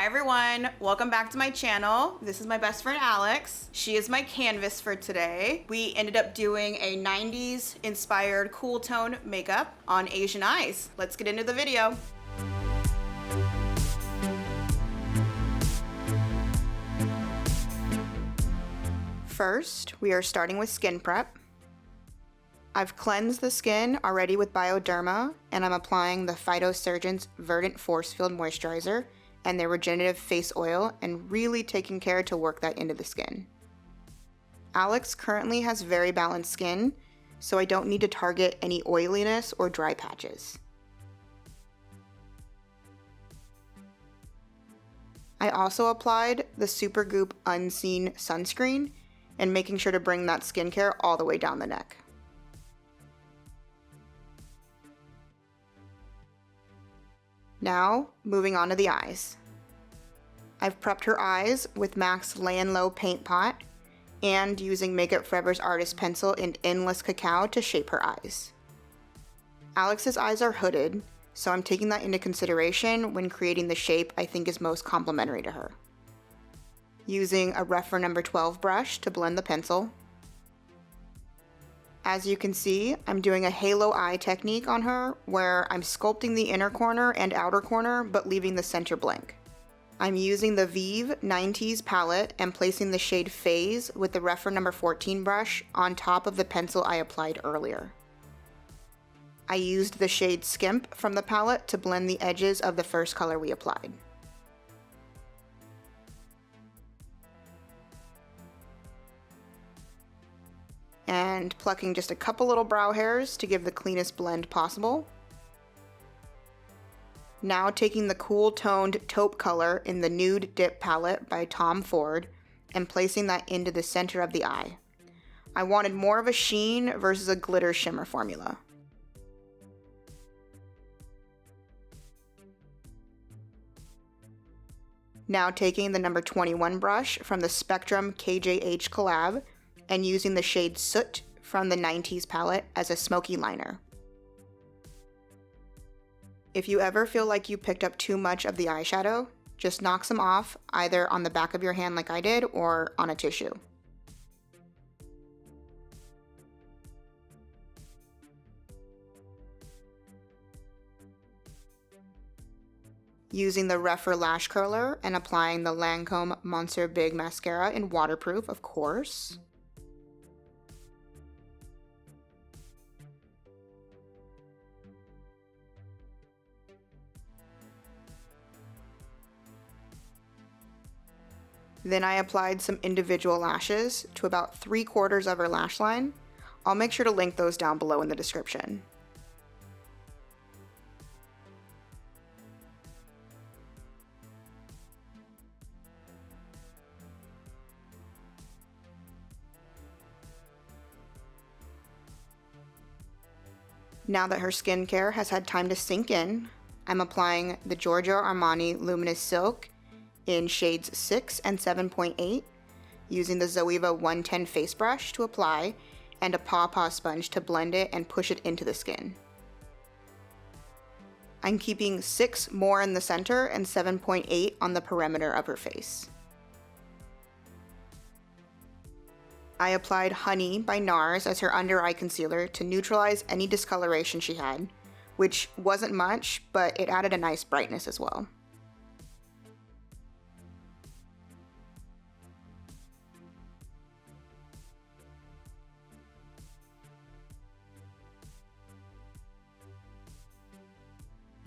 Hi everyone, welcome back to my channel. This is my best friend Alex. She is my canvas for today. We ended up doing a 90s inspired cool tone makeup on Asian eyes. Let's get into the video. First, we are starting with skin prep. I've cleansed the skin already with Bioderma, and I'm applying the Phytosurgence Verdant Forcefield Moisturizer and their Regenerative Face Oil, and really taking care to work that into the skin. Alex currently has very balanced skin, so I don't need to target any oiliness or dry patches. I also applied the Supergoop Unseen Sunscreen, and making sure to bring that skincare all the way down the neck. Now, moving on to the eyes. I've prepped her eyes with MAC's Lay and Low Paint Pot and using Makeup Forever's Artist Pencil in Endless Cacao to shape her eyes. Alex's eyes are hooded, so I'm taking that into consideration when creating the shape I think is most complementary to her. Using a Refer number 12 brush to blend the pencil. As you can see, I'm doing a halo eye technique on her where I'm sculpting the inner corner and outer corner but leaving the center blank. I'm using the Vieve Ninetease palette and placing the shade Phase with the Refer number 14 brush on top of the pencil I applied earlier. I used the shade Skimp from the palette to blend the edges of the first color we applied. And plucking just a couple little brow hairs to give the cleanest blend possible. Now taking the cool toned taupe color in the Nude Dip palette by Tom Ford and placing that into the center of the eye. I wanted more of a sheen versus a glitter shimmer formula. Now taking the number 21 brush from the Spectrum KJH collab and using the shade Soot from the 90s palette as a smoky liner. If you ever feel like you picked up too much of the eyeshadow, just knock some off either on the back of your hand like I did or on a tissue. Using the Refer lash curler and applying the Lancome Monsieur Big Mascara in Waterproof, of course. Then I applied some individual lashes to about 3/4 of her lash line. I'll make sure to link those down below in the description. Now that her skincare has had time to sink in, I'm applying the Giorgio Armani Luminous Silk in shades 6 and 7.8, using the Zoeva 110 face brush to apply and a paw sponge to blend it and push it into the skin. I'm keeping 6 more in the center and 7.8 on the perimeter of her face. I applied Honey by Nars as her under eye concealer to neutralize any discoloration she had, which wasn't much, but it added a nice brightness as well.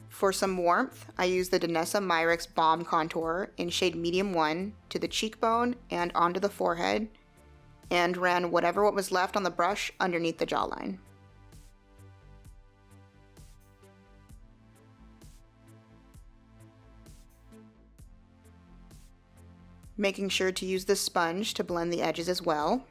For some warmth, I used the Danessa Myricks Balm Contour in shade Medium 1 to the cheekbone and onto the forehead, and ran what was left on the brush underneath the jawline. Making sure to use the sponge to blend the edges as well.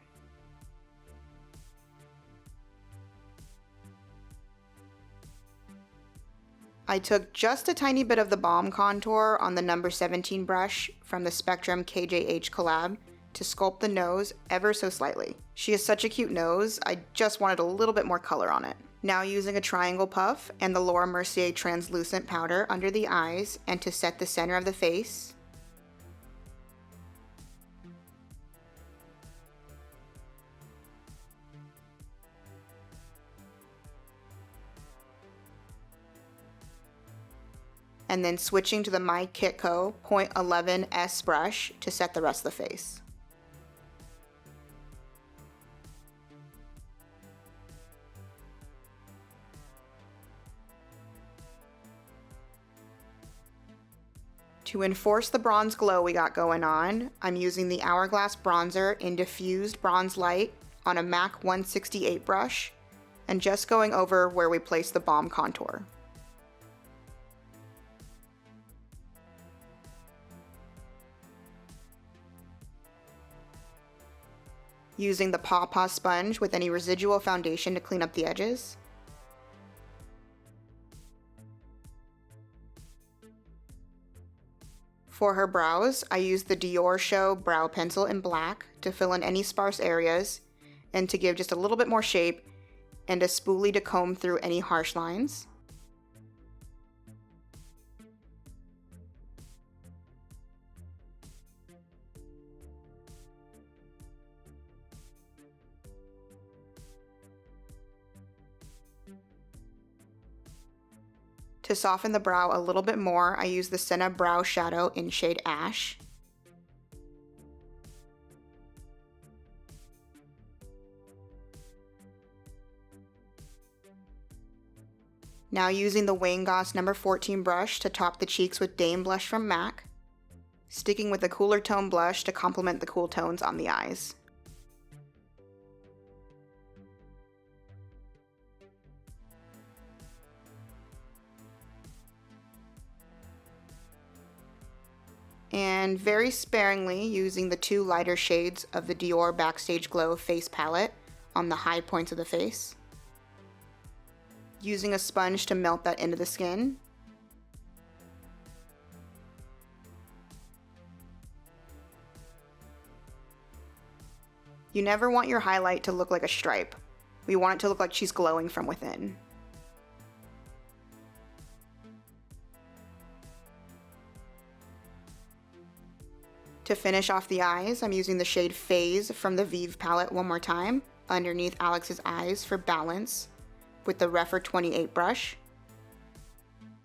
I took just a tiny bit of the Balm contour on the number 17 brush from the Spectrum KJH collab to sculpt the nose ever so slightly. She has such a cute nose, I just wanted a little bit more color on it. Now using a triangle puff and the Laura Mercier translucent powder under the eyes and to set the center of the face, and then switching to the My Cacao 0.11S brush to set the rest of the face. To enforce the bronze glow we got going on, I'm using the Hourglass bronzer in Diffused Bronze Light on a MAC 168 brush, and just going over where we placed the Balm contour. Using the Paw Paw sponge with any residual foundation to clean up the edges. For her brows, I used the Dior Show Brow Pencil in black to fill in any sparse areas and to give just a little bit more shape, and a spoolie to comb through any harsh lines. To soften the brow a little bit more, I use the Senna Brow Shadow in shade Ash. Now using the Wayne Goss number 14 brush to top the cheeks with Dame Blush from MAC, sticking with a cooler tone blush to complement the cool tones on the eyes. And very sparingly using the two lighter shades of the Dior Backstage Glow Face Palette on the high points of the face. Using a sponge to melt that into the skin. You never want your highlight to look like a stripe. We want it to look like she's glowing from within. To finish off the eyes, I'm using the shade Phase from the Vieve palette one more time, underneath Alex's eyes for balance, with the Refer 28 brush.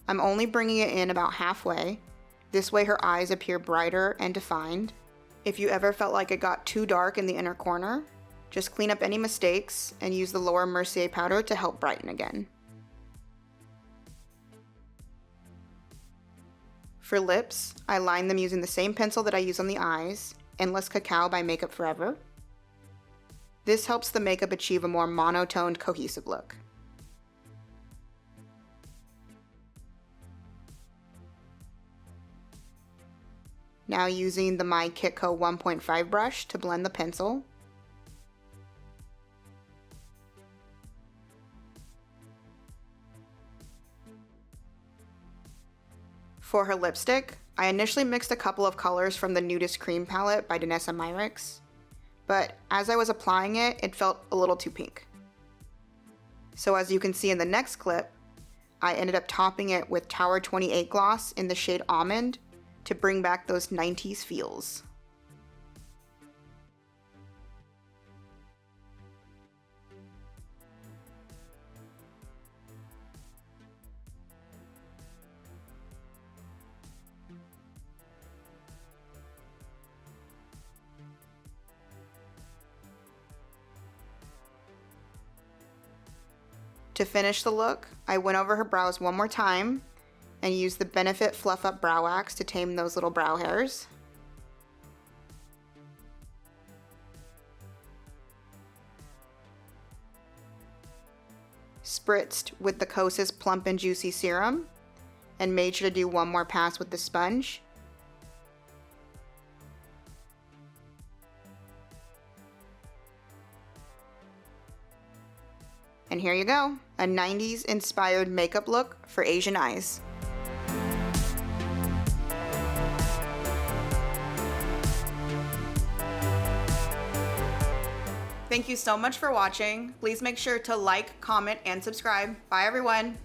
I'm only bringing it in about halfway. This way her eyes appear brighter and defined. If you ever felt like it got too dark in the inner corner, just clean up any mistakes and use the lower Mercier powder to help brighten again. For lips, I line them using the same pencil that I use on the eyes, Endless Cacao by Makeup Forever. This helps the makeup achieve a more monotoned, cohesive look. Now using the My Cacao 1.5 brush to blend the pencil. For her lipstick, I initially mixed a couple of colors from the Nudist Cream palette by Danessa Myricks, but as I was applying it, it felt a little too pink. So as you can see in the next clip, I ended up topping it with Tower 28 gloss in the shade Almond to bring back those 90s feels. To finish the look, I went over her brows one more time and used the Benefit Fluff Up Brow Wax to tame those little brow hairs. Spritzed with the Kosas Plump and Juicy Serum and made sure to do one more pass with the sponge. And here you go, a 90s inspired makeup look for Asian eyes. Thank you so much for watching. Please make sure to like, comment, and subscribe. Bye everyone.